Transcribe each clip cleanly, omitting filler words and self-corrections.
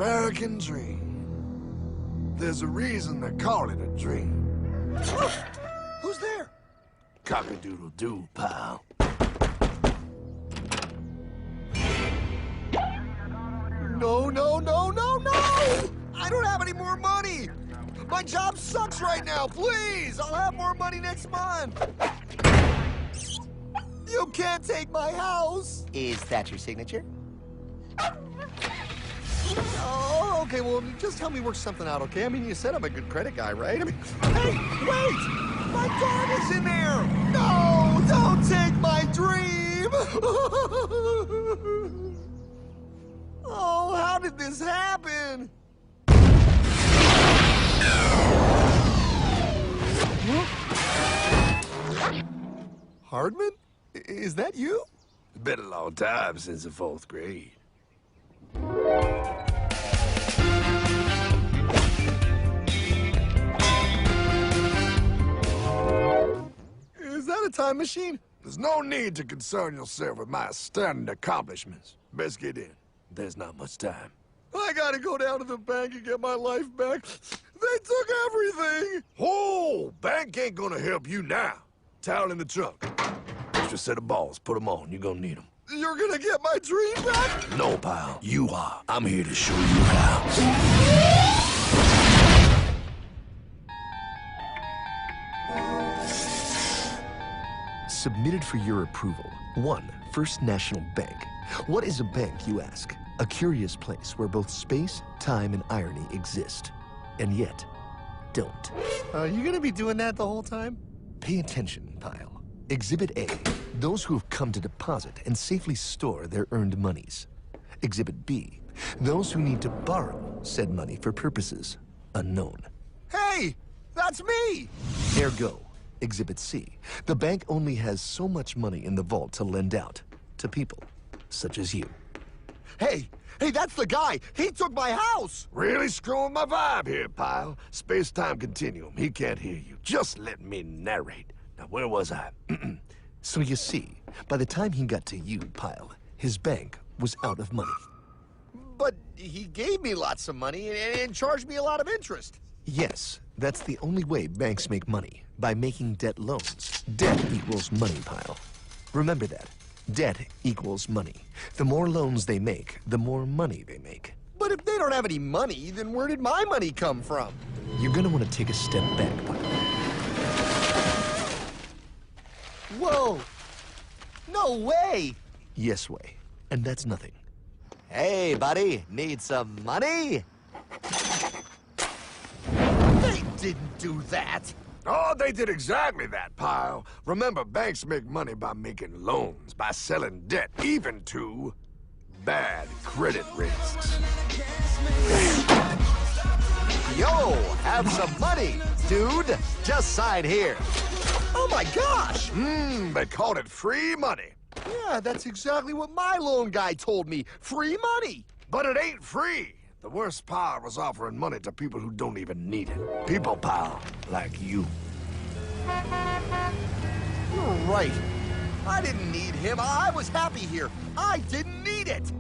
American dream. There's a reason they call it a dream. Who's there? Cock-a-doodle-doo, pal. No, no, no, no, no! I don't have any more money! My job sucks right now, please! I'll have more money next month! You can't take my house! Is that your signature? Oh, okay, well, just help me work something out, okay? I mean, you said I'm a good credit guy, right? I mean, hey, wait! My dog is in there! No, don't take my dream! Oh, how did this happen? Hardman? Is that you? It's been a long time since the 4th grade. Is that a time machine? There's no need to concern yourself with my astounding accomplishments. Best get in. There's not much time. I gotta go down to the bank and get my life back. They took everything! Oh, bank ain't gonna help you now. Towel in the trunk. Extra set of balls. Put them on. You're gonna need them. You're gonna get my dream back? No, pal. You are. I'm here to show you how. Submitted for your approval. 1. First National Bank. What is a bank, you ask? A curious place where both space, time, and irony exist. And yet, don't. You gonna be doing that the whole time? Pay attention, pile. Exhibit A. Those who have come to deposit and safely store their earned monies. Exhibit B. Those who need to borrow said money for purposes unknown. Hey! That's me! Ergo, Exhibit C. The bank only has so much money in the vault to lend out to people such as you. Hey! Hey, that's the guy! He took my house! Really screwing my vibe here, pal. Space-time continuum. He can't hear you. Just let me narrate. Now, where was I? So you see, by the time he got to you, pile, his bank was out of money. But he gave me lots of money and charged me a lot of interest. Yes, that's the only way banks make money, by making debt loans. Debt equals money, pile. Remember that. Debt equals money. The more loans they make, the more money they make. But if they don't have any money, then where did my money come from? You're gonna want to take a step back, pile. Whoa! No way! Yes way. And that's nothing. Hey, buddy, need some money? They didn't do that! Oh, they did exactly that, pal. Remember, banks make money by making loans, by selling debt, even to bad credit risks. Yo, have some money, dude. Just sign here. Oh my gosh! They called it free money. Yeah, that's exactly what my loan guy told me. Free money! But it ain't free. The worst part was offering money to people who don't even need it. People, pal, like you. You're right. I didn't need him. I was happy here. I didn't need it.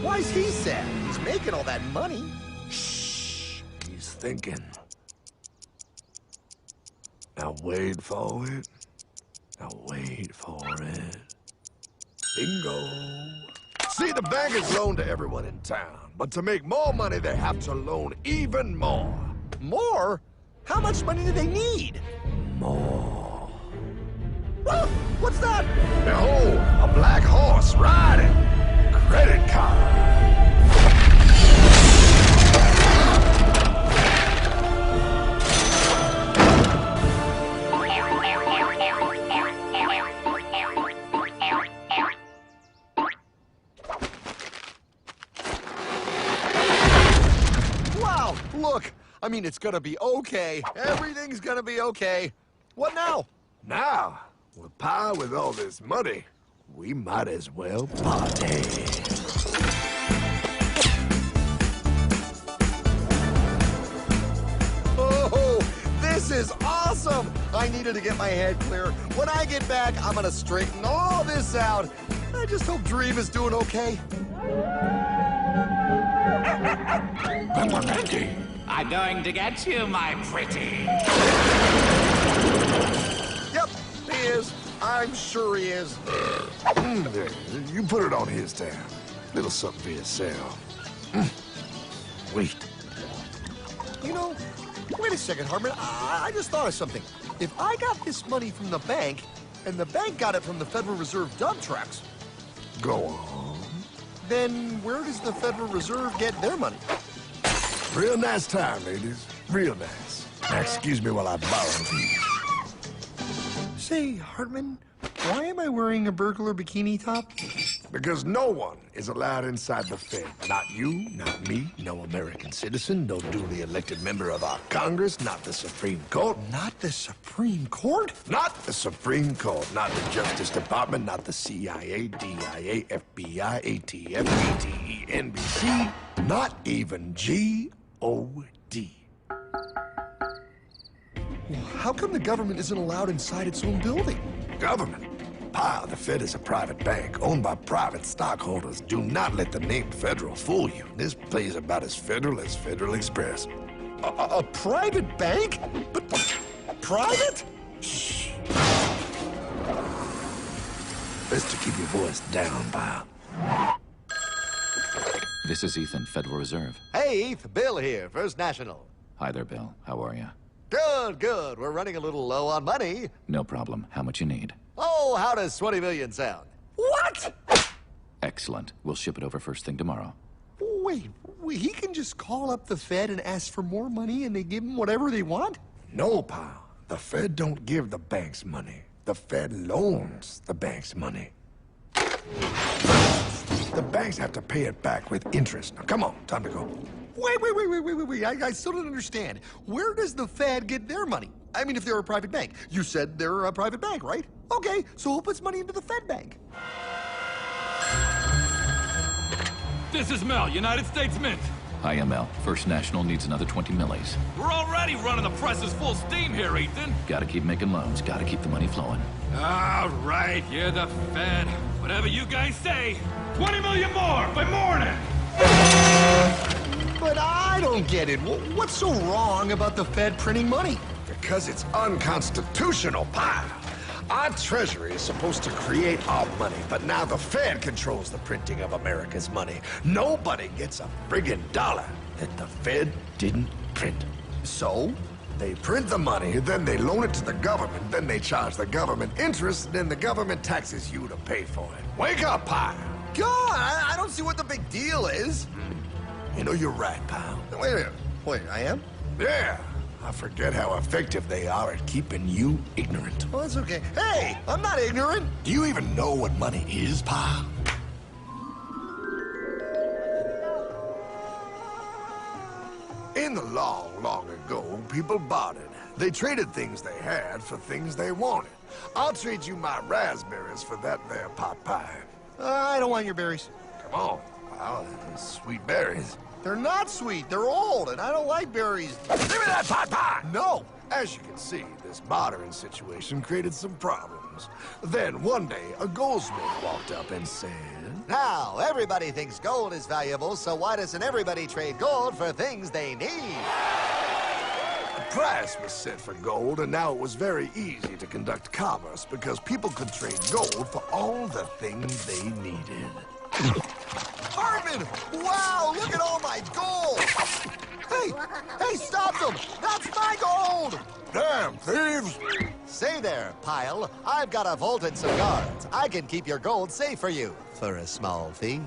Why's he sad? He's making all that money. Shh. He's thinking. Now wait for it. Now wait for it. Bingo. See, the bankers loan to everyone in town, but to make more money, they have to loan even more. More? How much money do they need? More. Ah, what's that? Behold, a black horse riding. Credit card. Look, I mean, it's gonna be okay. Everything's gonna be okay. What now? Now, with Pa with all this money, we might as well party. Oh, this This is awesome! I needed to get my head clear. When I get back, I'm gonna straighten all this out. I just hope Dream is doing okay. I'm going to get you, my pretty. Yep, he is. I'm sure he is. There, you put it on his tab. Little something for yourself. Wait. You know, wait a second, Hartman. I just thought of something. If I got this money from the bank, and the bank got it from the Federal Reserve dump trucks, Go on. then where does the Federal Reserve get their money? Real nice time, ladies. Real nice. Now, excuse me while I borrow these. Say, Hartman, why am I wearing a burglar bikini top? Because no one is allowed inside the Fed. Not you, not me, no American citizen, no duly elected member of our Congress, not the Supreme Court. Not the Supreme Court? Not the Supreme Court, not the Justice Department, not the CIA, DIA, FBI, ATF, ATE, NBC, not even G.O.D. How come the government isn't allowed inside its own building? Government? The Fed is a private bank owned by private stockholders. Do not let the name Federal fool you. This place is about as federal as Federal Express. A private bank? But private? Shh. Best to keep your voice down, pal. This is Ethan, Federal Reserve. Hey, Eth, Bill here, First National. Hi there, Bill. How are you? Good, good. We're running a little low on money. No problem. How much you need? Oh, how does 20 million sound? What? Excellent. We'll ship it over first thing tomorrow. Wait, he can just call up the Fed and ask for more money and they give him whatever they want? No, pal. The Fed don't give the banks money. The Fed loans the banks money. The banks have to pay it back with interest. Now, come on, time to go. Wait. I still don't understand. Where does the Fed get their money? I mean, if they're a private bank. You said they're a private bank, right? Okay, so who puts money into the Fed bank? This is Mel, United States Mint. Hi, ML. First National needs another 20 millis. We're already running the presses full steam here, Ethan. Gotta keep making loans. Gotta keep the money flowing. All right, you're the Fed. Whatever you guys say. 20 million more by morning. But I don't get it. What's so wrong about the Fed printing money? Because it's unconstitutional, pal. Our Treasury is supposed to create our money, but now the Fed controls the printing of America's money. Nobody gets a friggin' dollar that the Fed didn't print. So? They print the money, then they loan it to the government, then they charge the government interest, then the government taxes you to pay for it. Wake up, pal. God, I don't see what the big deal is. You know, you're right, pal. Wait a minute. Wait, I am? Yeah. I forget how effective they are at keeping you ignorant. Well, that's okay. Hey, I'm not ignorant. Do you even know what money is, pal? In the long, long ago, people bartered. They traded things they had for things they wanted. I'll trade you my raspberries for that there pot pie. I don't want your berries. Come on, pal. They're sweet berries. They're not sweet. They're old, and I don't like berries. Give me that pot pie! No. As you can see, this bartering situation created some problems. Then one day, a goldsmith walked up and said, Now, everybody thinks gold is valuable, so why doesn't everybody trade gold for things they need? a price was set for gold, and now it was very easy to conduct commerce because people could trade gold for all the things they needed. Hartman! Wow, look at all my gold! Hey, stop them! That's my gold! Damn thieves! Say there, Pile. I've got a vault and some guards. I can keep your gold safe for you for a small fee.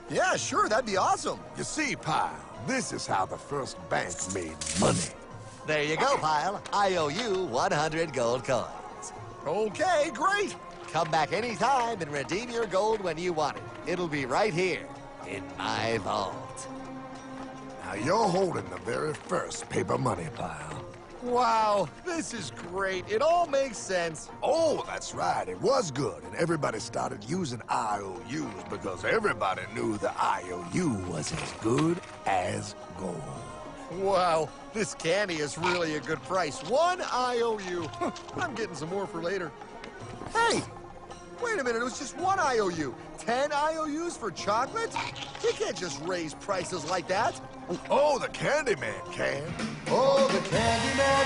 Yeah, sure, that'd be awesome. You see, pal, this is how the first bank made money. There you go, Pile. I owe you 100 gold coins. Okay, great. Come back anytime and redeem your gold when you want it. It'll be right here in my vault. Now you're holding the very first paper money, pal. Wow, this is great. It all makes sense. Oh, that's right. It was good, and everybody started using IOUs because everybody knew the IOU was as good as gold. Wow, This candy is really a good price. 1 IOU. I'm getting some more for later. Hey! Wait a minute, it was just 1 IOU. 10 IOUs for chocolate? You can't just raise prices like that. Oh, the Candyman can. Oh, the Candyman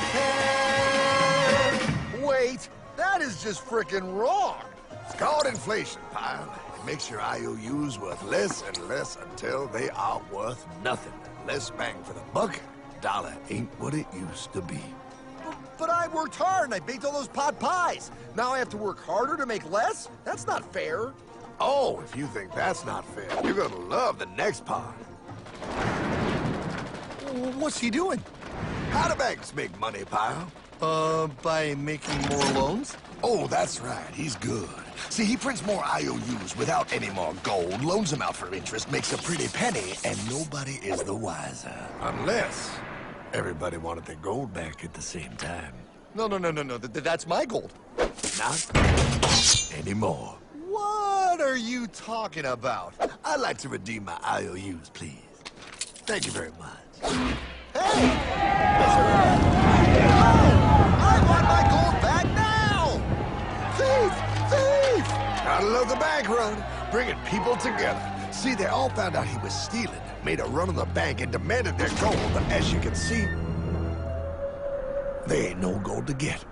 can! Wait, that is just frickin' wrong. It's called inflation, pal. It makes your IOUs worth less and less until they are worth nothing. Less bang for the buck. Dollar ain't what it used to be. But I worked hard and I baked all those pot pies. Now I have to work harder to make less? That's not fair. Oh, if you think that's not fair, you're gonna love the next part. What's he doing? How do banks make money, pal? By making more loans? Oh, that's right. He's good. See, he prints more IOUs without any more gold, loans them out for interest, makes a pretty penny, and nobody is the wiser. Unless everybody wanted their gold back at the same time. No. That's my gold. Not anymore. What are you talking about? I'd like to redeem my IOUs, please. Thank you very much. Hey! I want my gold back now! Thief! Thief! Gotta love the bank run, bringing people together. See, they all found out he was stealing, made a run on the bank, and demanded their gold, but as you can see, there ain't no gold to get.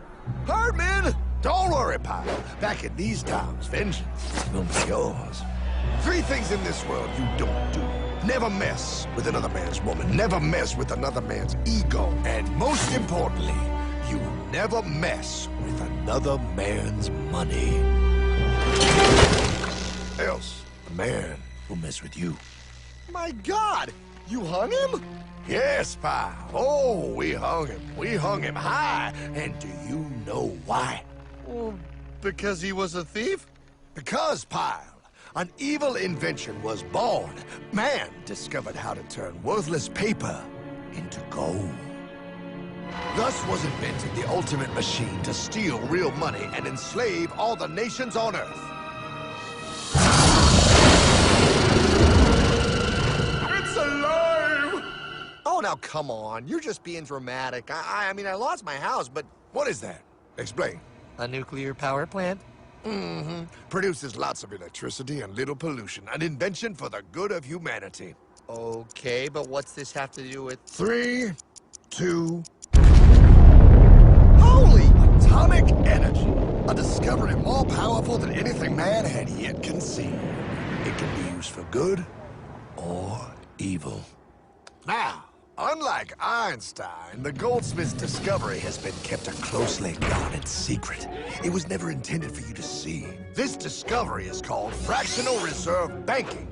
Hardman! Don't worry, pal. Back in these times, vengeance will be yours. 3 things in this world you don't do. Never mess with another man's woman. Never mess with another man's ego. And most importantly, you never mess with another man's money. Else, the man will mess with you. My God! You hung him? Yes, pal. Oh, we hung him. We hung him high. And do you know why? Well, because he was a thief? Because, pal, an evil invention was born. Man discovered how to turn worthless paper into gold. Thus was invented the ultimate machine to steal real money and enslave all the nations on Earth. It's alive! Oh, now come on. You're just being dramatic. I mean, I lost my house, but... What is that? Explain. A nuclear power plant? Mm-hmm. Produces lots of electricity and little pollution. An invention for the good of humanity. Okay, but what's this have to do with... 3, 2... Holy! Atomic energy. A discovery more powerful than anything man had yet conceived. It can be used for good or evil. Now, unlike Einstein, the goldsmith's discovery has been kept a closely guarded secret. It was never intended for you to see. This discovery is called fractional reserve banking.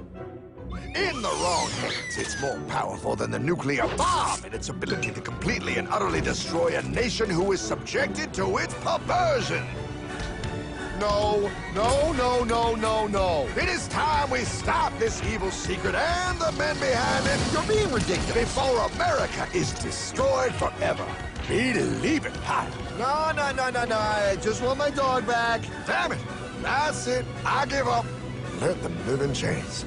In the wrong hands, it's more powerful than the nuclear bomb in its ability to completely and utterly destroy a nation who is subjected to its perversion. No. It is time we stop this evil secret and the men behind it. You're being ridiculous. Before America is destroyed forever. Believe it, pal. No. I just want my dog back. Damn it. That's it. I give up. Let them live in chains.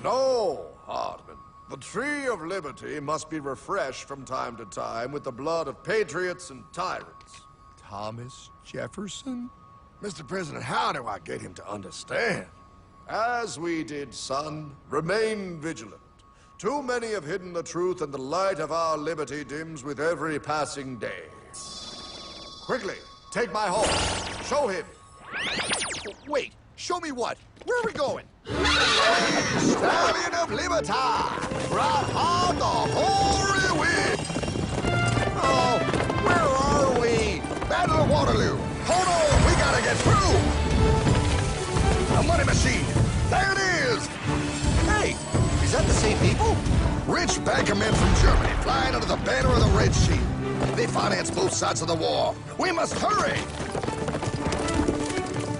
No, Hardman. The tree of liberty must be refreshed from time to time with the blood of patriots and tyrants. Thomas Jefferson? Mr. President, how do I get him to understand? As we did, son, remain vigilant. Too many have hidden the truth, and the light of our liberty dims with every passing day. Quickly, take my horse. Show him. Wait, show me what? Where are we going? Stallion of Liberty! Brought on the hoary wind! Oh, where are we? Battle of Waterloo! Hold on, we gotta get through! A money machine! There it is! Hey, is that the same people? Rich banker men from Germany flying under the banner of the Red Shield. They finance both sides of the war. We must hurry!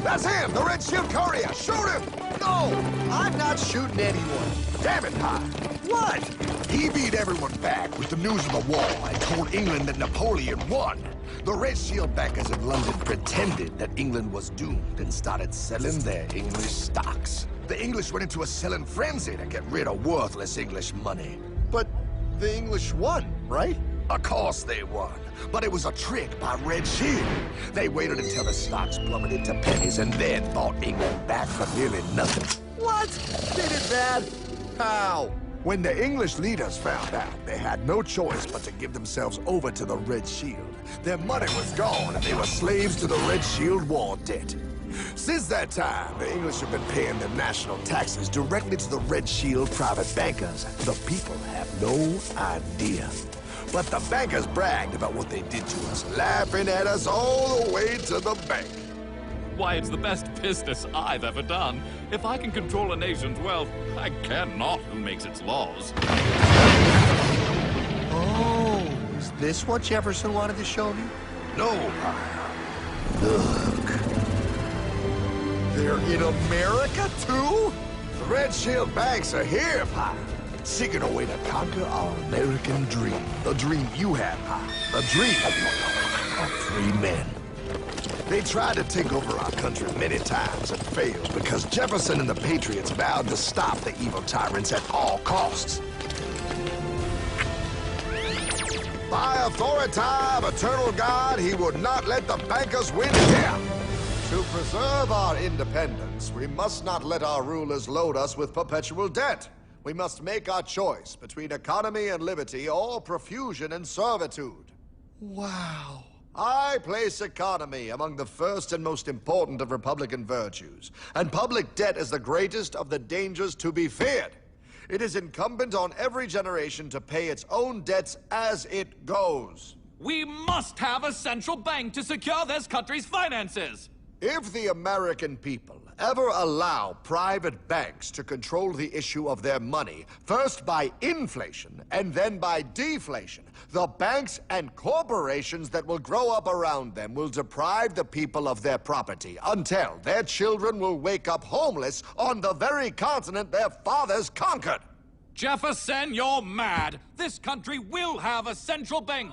That's him, the Red Shield courier! Shoot him! No, I'm not shooting anyone. Damn it, Pie! What? He beat everyone back with the news of the war and told England that Napoleon won. The Red Shield backers in London pretended that England was doomed and started selling their English stocks. The English went into a selling frenzy to get rid of worthless English money. But The English won, right? Of course they won. But it was a trick by Red Shield. They waited until the stocks plummeted to pennies and then bought England back for nearly nothing. What? Did it bad? How? When the English leaders found out, they had no choice but to give themselves over to the Red Shield. Their money was gone, and they were slaves to the Red Shield war debt. Since that time, the English have been paying their national taxes directly to the Red Shield private bankers. The people have no idea. But the bankers bragged about what they did to us, laughing at us all the way to the bank. Why, it's the best business I've ever done. If I can control a nation's wealth, I care not who makes its laws. Oh, is this what Jefferson wanted to show me? No, look. They're in America, too? The Red Shield banks are here, Pop. Seeking a way to conquer our American dream. The dream you have, Pop. The dream of free men. They tried to take over our country many times and failed because Jefferson and the Patriots vowed to stop the evil tyrants at all costs. By authority of eternal God, he would not let the bankers win here. To preserve our independence, we must not let our rulers load us with perpetual debt. We must make our choice between economy and liberty or profusion and servitude. Wow. I place economy among the first and most important of Republican virtues, and public debt is the greatest of the dangers to be feared. It is incumbent on every generation to pay its own debts as it goes. We must have a central bank to secure this country's finances. If the American people ever allow private banks to control the issue of their money, first by inflation and then by deflation, the banks and corporations that will grow up around them will deprive the people of their property until their children will wake up homeless on the very continent their fathers conquered. Jefferson, you're mad. This country will have a central bank.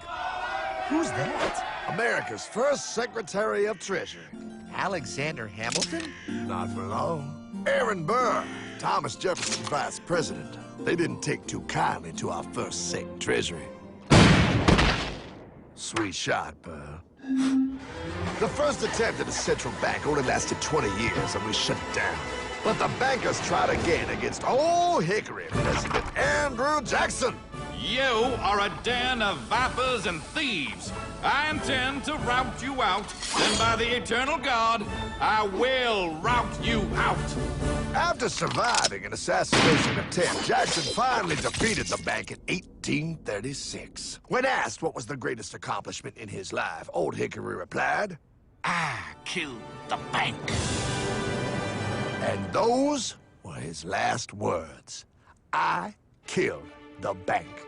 Who's that? America's first Secretary of Treasury. Alexander Hamilton? Not for long. Aaron Burr, Thomas Jefferson's vice president. They didn't take too kindly to our first Sec Treasury. Sweet shot, Burr. The first attempt at a central bank only lasted 20 years and we shut it down. But the bankers tried again against Old Hickory, President Andrew Jackson. You are a den of vipers and thieves. I intend to rout you out, and by the eternal God, I will rout you out. After surviving an assassination attempt, Jackson finally defeated the bank in 1836. When asked what was the greatest accomplishment in his life, Old Hickory replied, I killed the bank. and those were his last words. I killed the bank.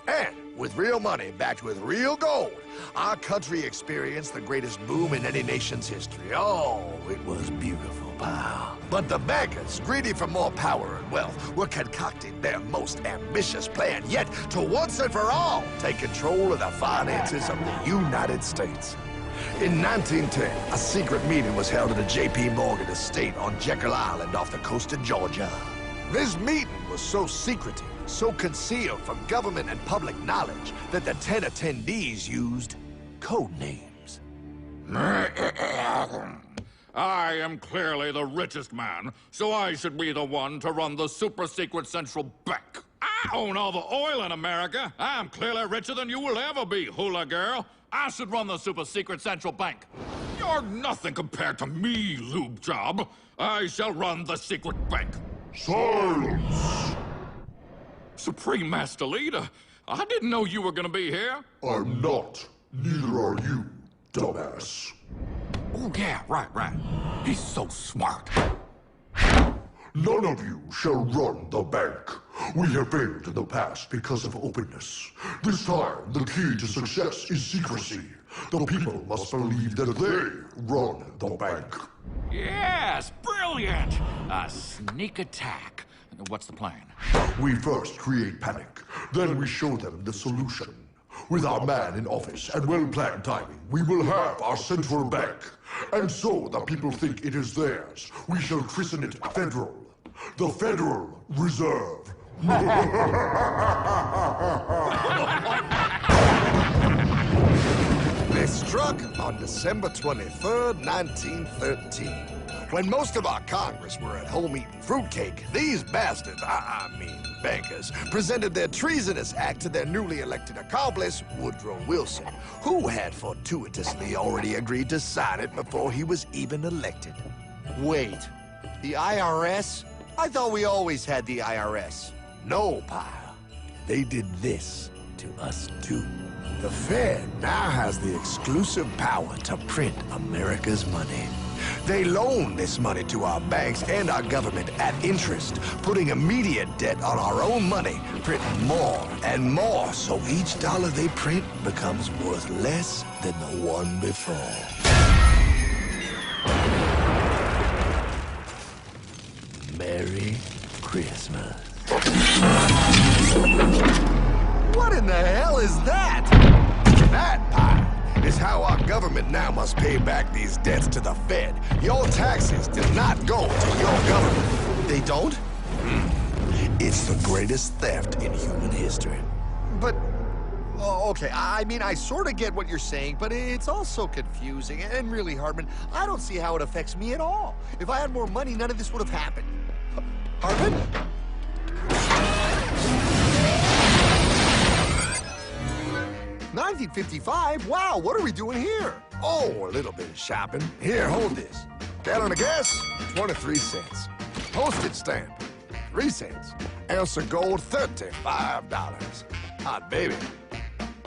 And with real money backed with real gold, our country experienced the greatest boom in any nation's history. Oh, it was beautiful, pal. But the bankers, greedy for more power and wealth, were concocting their most ambitious plan yet to once and for all take control of the finances of the United States. In 1910, a secret meeting was held at the J.P. Morgan estate on Jekyll Island off the coast of Georgia. This meeting was so secretive, so concealed from government and public knowledge that the 10 attendees used code names. I am clearly the richest man, so I should be the one to run the super-secret central bank. I own all the oil in America. I'm clearly richer than you will ever be, hula girl. I should run the super-secret central bank. You're nothing compared to me, lube job. I shall run the secret bank. Silence! Supreme Master Leader, I didn't know you were gonna be here. I'm not. Neither are you, dumbass. Oh, yeah, right. He's so smart. None of you shall run the bank. We have failed in the past because of openness. This time, the key to success is secrecy. The people must believe that they run the bank. Yes, brilliant! A sneak attack. What's the plan? We first create panic, then we show them the solution. With our man in office and well-planned timing, we will have our central bank. And so the people think it is theirs. We shall christen it Federal. The Federal Reserve They struck on December 23rd, 1913. When most of our Congress were at home eating fruitcake, these bastards, I mean bankers, presented their treasonous act to their newly elected accomplice, Woodrow Wilson, who had fortuitously already agreed to sign it before he was even elected. Wait, the IRS? I thought we always had the IRS. No, pal. They did this to us too. The Fed now has the exclusive power to print America's money. They loan this money to our banks and our government at interest, putting immediate debt on our own money, printing more and more, so each dollar they print becomes worth less than the one before. Merry Christmas. What in the hell is that? That, pal, is how our government now must pay back these debts to the Fed. Your taxes do not go to your government. They don't? It's the greatest theft in human history. But, oh, okay, I mean, I sort of get what you're saying, but it's also confusing. And really, Hartman, I don't see how it affects me at all. If I had more money, none of this would have happened. Hartman? 1955? Wow, what are we doing here? Oh, a little bit of shopping. Here, hold this. Gallon of gas, 23 cents. Postage stamp, 3 cents. Ounce of gold, $35. Hot baby,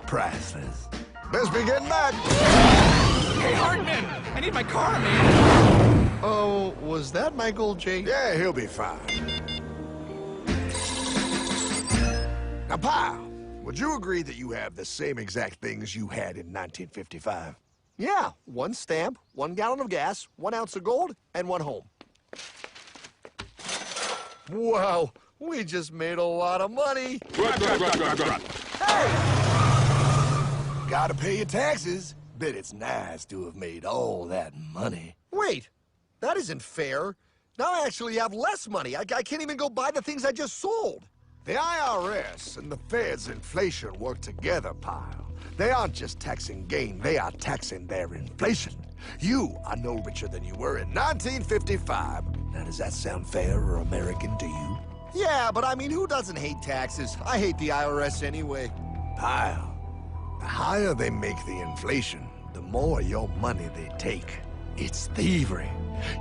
priceless. Best be getting back. Hey, Hartman! I need my car, man! Oh, was that my gold, Jay? Yeah, he'll be fine. Now, pal, would you agree that you have the same exact things you had in 1955? Yeah, 1 stamp, 1 gallon of gas, 1 ounce of gold, and 1 home. Wow, we just made a lot of money. Hey! Gotta pay your taxes. Bet it's nice to have made all that money. Wait, that isn't fair. Now I actually have less money. I can't even go buy the things I just sold. The IRS and the Fed's inflation work together, pal. They aren't just taxing gain, they are taxing their inflation. You are no richer than you were in 1955. Now, does that sound fair or American to you? Yeah, but I mean, who doesn't hate taxes? I hate the IRS anyway. Pal, the higher they make the inflation, the more your money they take. It's thievery.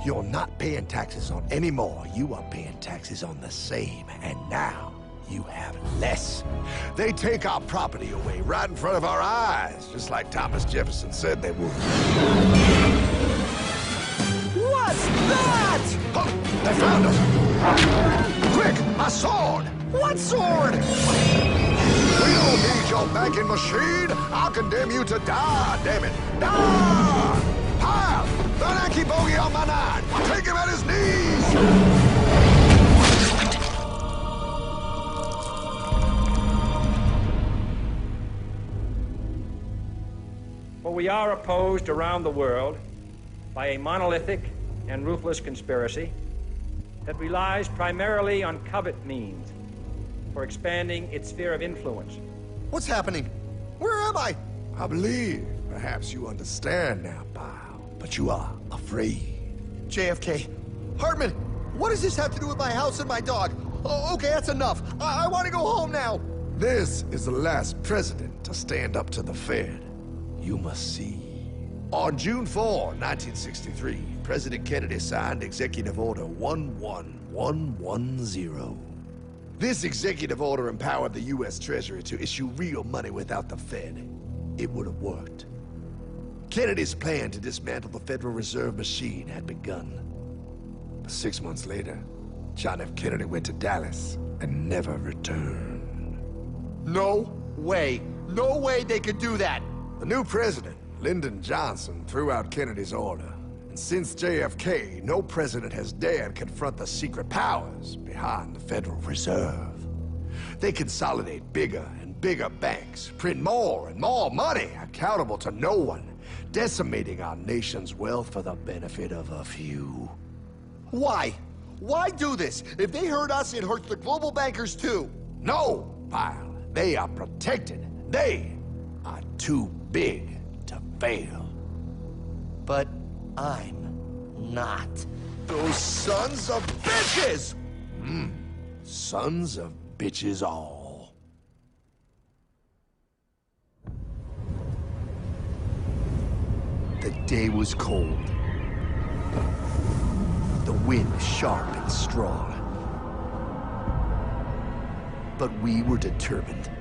You're not paying taxes on any more. You are paying taxes on the same. And now, you have less. They take our property away right in front of our eyes, just like Thomas Jefferson said they would. What's that? Oh, they found us! Quick, a sword! What sword? We don't need your banking machine! I'll condemn you to die, damn it! Die! Pile! The Yankee bogey on my 9! Take him at his knees! For we are opposed around the world by a monolithic and ruthless conspiracy that relies primarily on covert means for expanding its sphere of influence. What's happening? Where am I? I believe perhaps you understand now, pal, but you are afraid. JFK. Hartman, what does this have to do with my house and my dog? Oh, okay, that's enough. I want to go home now. This is the last president to stand up to the Fed. You must see. On June 4, 1963, President Kennedy signed Executive Order 11110. This executive order empowered the U.S. Treasury to issue real money without the Fed. It would have worked. Kennedy's plan to dismantle the Federal Reserve machine had begun. 6 months later, John F. Kennedy went to Dallas and never returned. No way. No way they could do that. The new president, Lyndon Johnson, threw out Kennedy's order. And since JFK, no president has dared confront the secret powers behind the Federal Reserve. They consolidate bigger and bigger banks, print more and more money, accountable to no one, decimating our nation's wealth for the benefit of a few. Why? Why do this? If they hurt us, it hurts the global bankers too. No, pal. They are protected. They are too big to fail. But I'm not. Those sons of bitches! Sons of bitches all. The day was cold. The wind sharp and strong. But we were determined.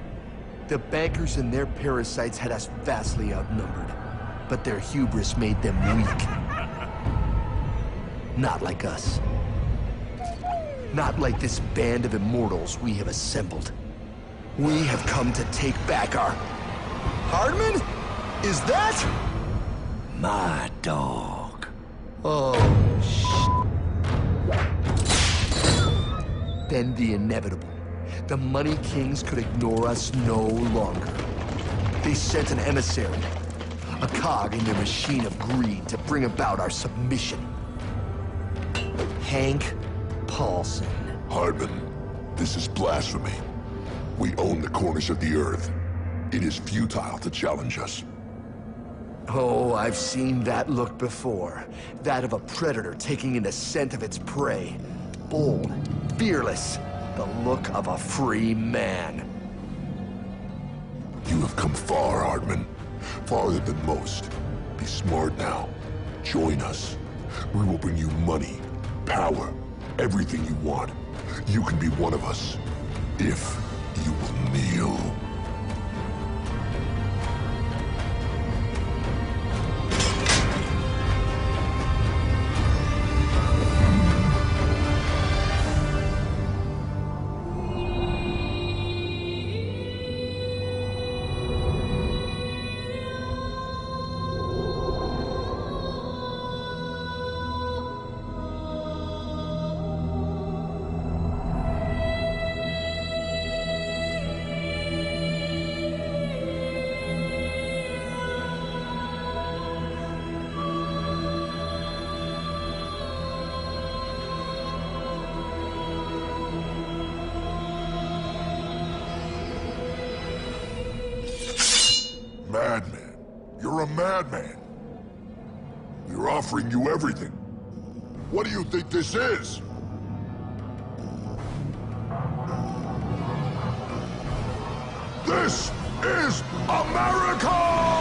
The bankers and their parasites had us vastly outnumbered, but their hubris made them weak. Not like us. Not like this band of immortals we have assembled. We have come to take back our... Hardman? Is that? My dog. Oh, Then the inevitable. The Money Kings could ignore us no longer. They sent an emissary, a cog in their machine of greed to bring about our submission. Hank Paulson. Hardman, this is blasphemy. We own the corners of the earth. It is futile to challenge us. Oh, I've seen that look before. That of a predator taking in the scent of its prey. Bold, fearless, the look of a free man. You have come far, Hardman. Farther than most. Be smart now. Join us. We will bring you money, power, everything you want. You can be one of us, if you will kneel. Madman. You're a madman. We're offering you everything. What do you think this is? This is America!